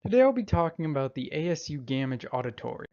Today I'll be talking about the ASU Gammage Auditorium.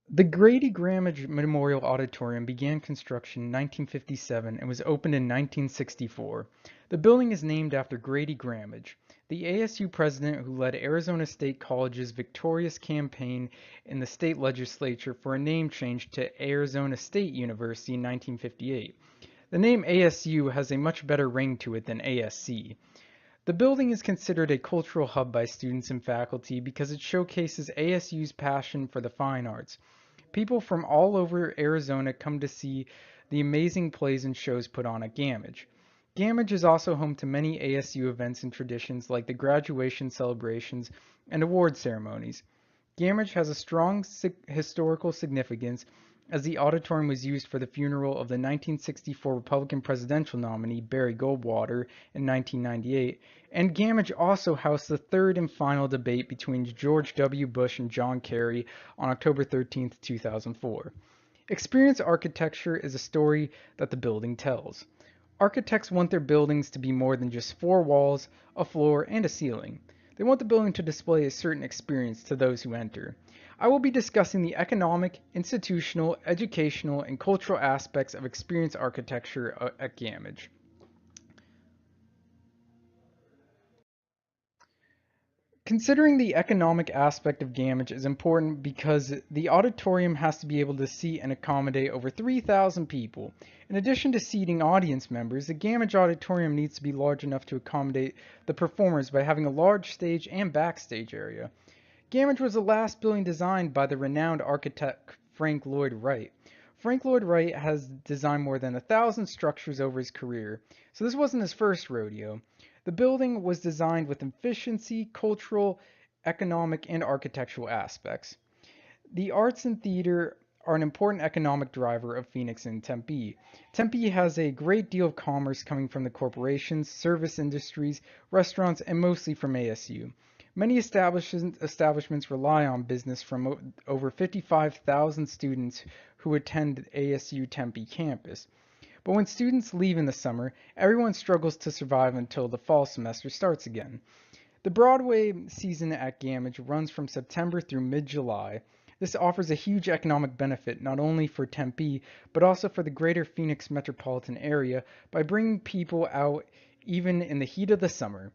The Grady Gammage Memorial Auditorium began construction in 1957 and was opened in 1964. The building is named after Grady Gammage, the ASU president who led Arizona State College's victorious campaign in the state legislature for a name change to Arizona State University in 1958. The name ASU has a much better ring to it than ASC. The building is considered a cultural hub by students and faculty because it showcases ASU's passion for the fine arts. People from all over Arizona come to see the amazing plays and shows put on at Gammage. Gammage is also home to many ASU events and traditions like the graduation celebrations and award ceremonies. Gammage has a strong historical significance as the auditorium was used for the funeral of the 1964 Republican presidential nominee Barry Goldwater in 1998, and Gammage also housed the third and final debate between George W. Bush and John Kerry on October 13, 2004. Experience architecture is a story that the building tells. Architects want their buildings to be more than just four walls, a floor, and a ceiling. They want the building to display a certain experience to those who enter. I will be discussing the economic, institutional, educational, and cultural aspects of experience architecture at Gammage. Considering the economic aspect of Gammage is important because the auditorium has to be able to seat and accommodate over 3,000 people. In addition to seating audience members, the Gammage Auditorium needs to be large enough to accommodate the performers by having a large stage and backstage area. Gammage was the last building designed by the renowned architect Frank Lloyd Wright. Frank Lloyd Wright has designed more than 1,000 structures over his career, so this wasn't his first rodeo. The building was designed with efficiency, cultural, economic, and architectural aspects. The arts and theater are an important economic driver of Phoenix and Tempe. Tempe has a great deal of commerce coming from the corporations, service industries, restaurants, and mostly from ASU. Many establishments rely on business from over 55,000 students who attend ASU Tempe campus. But when students leave in the summer, everyone struggles to survive until the fall semester starts again. The Broadway season at Gammage runs from September through mid-July. This offers a huge economic benefit not only for Tempe, but also for the greater Phoenix metropolitan area by bringing people out even in the heat of the summer.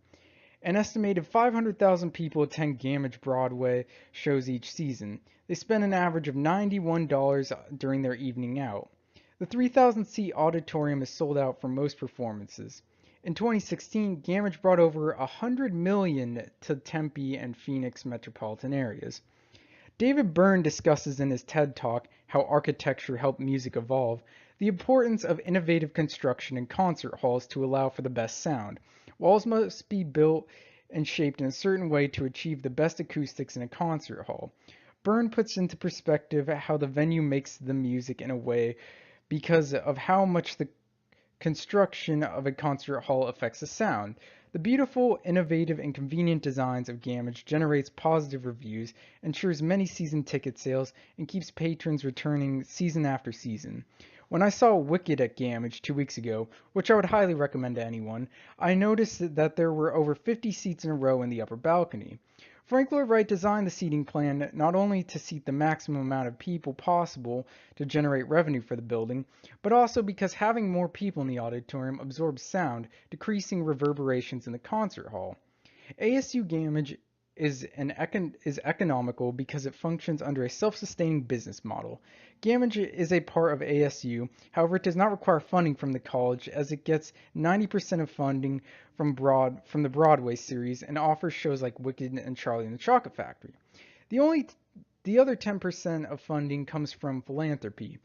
An estimated 500,000 people attend Gammage Broadway shows each season. They spend an average of $91 during their evening out. The 3,000-seat auditorium is sold out for most performances. In 2016, Gammage brought over $100 million to Tempe and Phoenix metropolitan areas. David Byrne discusses in his TED Talk, How Architecture Helped Music Evolve, the importance of innovative construction in concert halls to allow for the best sound. Walls must be built and shaped in a certain way to achieve the best acoustics in a concert hall. Byrne puts into perspective how the venue makes the music in a way because of how much the construction of a concert hall affects the sound. The beautiful, innovative, and convenient designs of Gammage generates positive reviews, ensures many season ticket sales, and keeps patrons returning season after season. When I saw Wicked at Gammage 2 weeks ago, which I would highly recommend to anyone, I noticed that there were over 50 seats in a row in the upper balcony. Frank Lloyd Wright designed the seating plan not only to seat the maximum amount of people possible to generate revenue for the building, but also because having more people in the auditorium absorbs sound, decreasing reverberations in the concert hall. ASU Gammage is economical because it functions under a self-sustaining business model. Gammage is a part of ASU, however it does not require funding from the college as it gets 90% of funding from the Broadway series and offers shows like Wicked and Charlie and the Chocolate Factory. The only the other 10% of funding comes from philanthropy.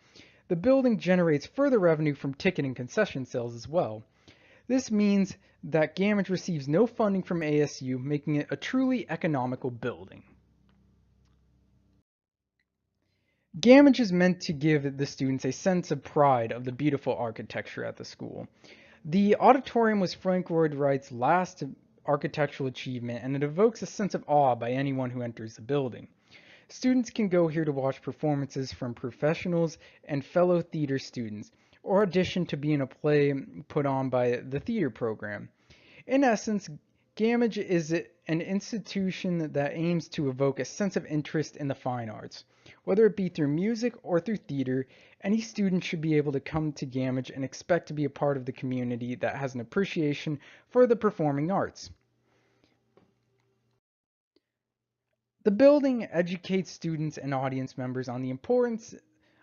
The building generates further revenue from ticket and concession sales as well. This means that Gammage receives no funding from ASU, making it a truly economical building. Gammage is meant to give the students a sense of pride of the beautiful architecture at the school. The auditorium was Frank Lloyd Wright's last architectural achievement, and it evokes a sense of awe by anyone who enters the building. Students can go here to watch performances from professionals and fellow theater students, or audition to be in a play put on by the theater program. In essence, Gammage is an institution that aims to evoke a sense of interest in the fine arts. Whether it be through music or through theater, any student should be able to come to Gammage and expect to be a part of the community that has an appreciation for the performing arts. The building educates students and audience members on the importance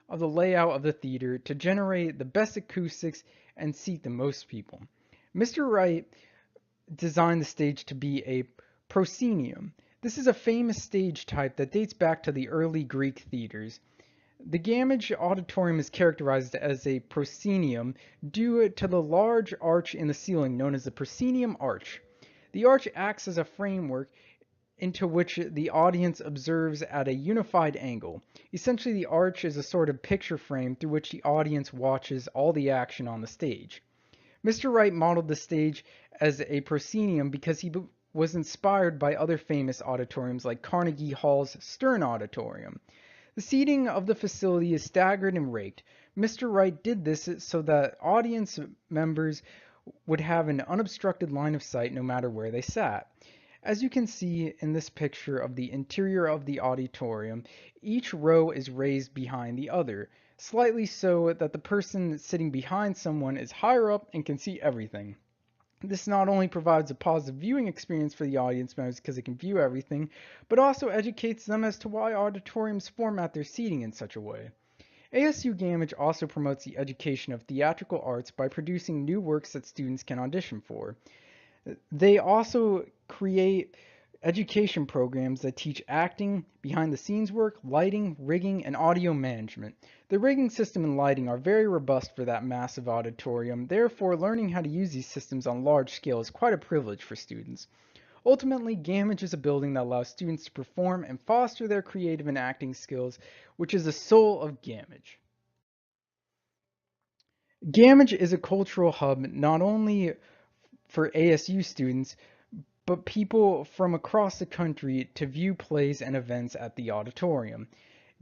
of the layout of the theater to generate the best acoustics and seat the most people. Mr. Wright designed the stage to be a proscenium. This is a famous stage type that dates back to the early Greek theaters. The Gammage Auditorium is characterized as a proscenium due to the large arch in the ceiling known as the proscenium arch. The arch acts as a framework into which the audience observes at a unified angle. Essentially, the arch is a sort of picture frame through which the audience watches all the action on the stage. Mr. Wright modeled the stage as a proscenium because he was inspired by other famous auditoriums like Carnegie Hall's Stern Auditorium. The seating of the facility is staggered and raked. Mr. Wright did this so that audience members would have an unobstructed line of sight no matter where they sat. As you can see in this picture of the interior of the auditorium, each row is raised behind the other, slightly so that the person sitting behind someone is higher up and can see everything. This not only provides a positive viewing experience for the audience members because they can view everything, but also educates them as to why auditoriums format their seating in such a way. ASU Gammage also promotes the education of theatrical arts by producing new works that students can audition for. They also create education programs that teach acting, behind the scenes work, lighting, rigging, and audio management. The rigging system and lighting are very robust for that massive auditorium, therefore learning how to use these systems on large scale is quite a privilege for students. Ultimately, Gammage is a building that allows students to perform and foster their creative and acting skills, which is the soul of Gammage. Gammage is a cultural hub not only for ASU students, but people from across the country to view plays and events at the auditorium.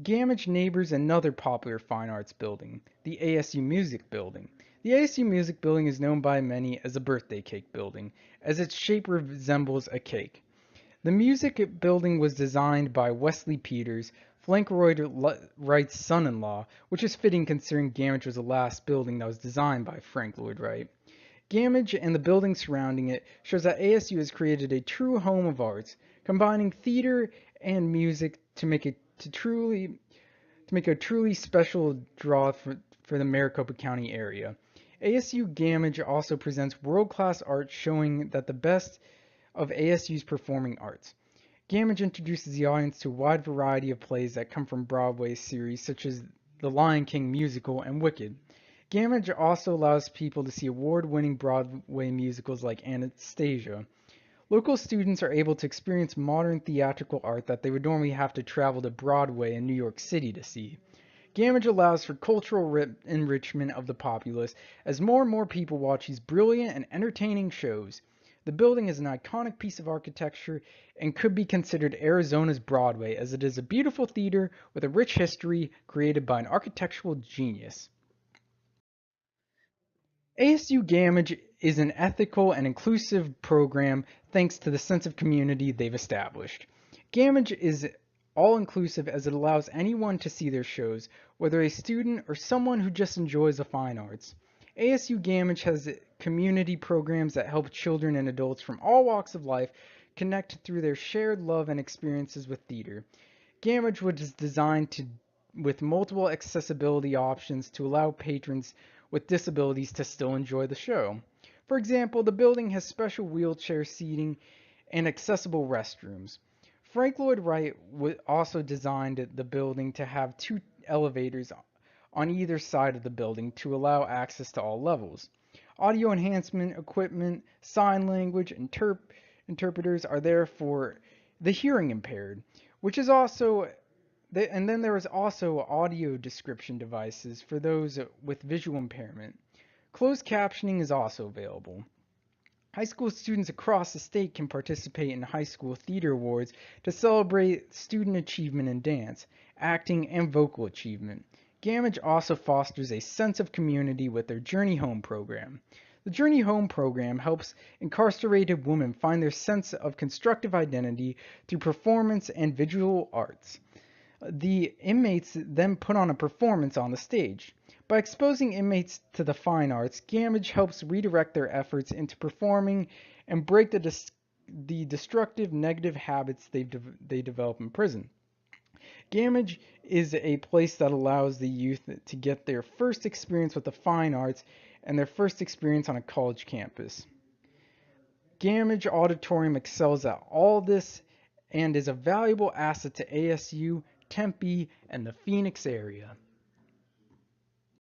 Gammage neighbors another popular fine arts building, the ASU Music Building. The ASU Music Building is known by many as a birthday cake building, as its shape resembles a cake. The music building was designed by Wesley Peters, Frank Lloyd Wright's son-in-law, which is fitting considering Gammage was the last building that was designed by Frank Lloyd Wright. Gammage and the building surrounding it shows that ASU has created a true home of arts, combining theater and music to make a truly special draw for the Maricopa County area. ASU Gammage also presents world-class art showing that the best of ASU's performing arts. Gammage introduces the audience to a wide variety of plays that come from Broadway series such as The Lion King musical and Wicked. Gammage also allows people to see award-winning Broadway musicals like Anastasia. Local students are able to experience modern theatrical art that they would normally have to travel to Broadway in New York City to see. Gammage allows for cultural enrichment of the populace as more and more people watch these brilliant and entertaining shows. The building is an iconic piece of architecture and could be considered Arizona's Broadway, as it is a beautiful theater with a rich history created by an architectural genius. ASU Gammage is an ethical and inclusive program thanks to the sense of community they've established. Gammage is all-inclusive as it allows anyone to see their shows, whether a student or someone who just enjoys the fine arts. ASU Gammage has community programs that help children and adults from all walks of life connect through their shared love and experiences with theater. Gammage was designed with multiple accessibility options to allow patrons with disabilities to still enjoy the show. For example, the building has special wheelchair seating and accessible restrooms. Frank Lloyd Wright also designed the building to have 2 elevators on either side of the building to allow access to all levels. Audio enhancement equipment, sign language, interpreters are there for the hearing impaired, which is also and then there is also audio description devices for those with visual impairment. Closed captioning is also available. High school students across the state can participate in high school theater awards to celebrate student achievement in dance, acting, and vocal achievement. Gammage also fosters a sense of community with their Journey Home program. The Journey Home program helps incarcerated women find their sense of constructive identity through performance and visual arts. The inmates then put on a performance on the stage. By exposing inmates to the fine arts, Gammage helps redirect their efforts into performing and break the destructive negative habits they develop in prison. Gammage is a place that allows the youth to get their first experience with the fine arts and their first experience on a college campus. Gammage Auditorium excels at all this and is a valuable asset to ASU, Tempe, and the Phoenix area.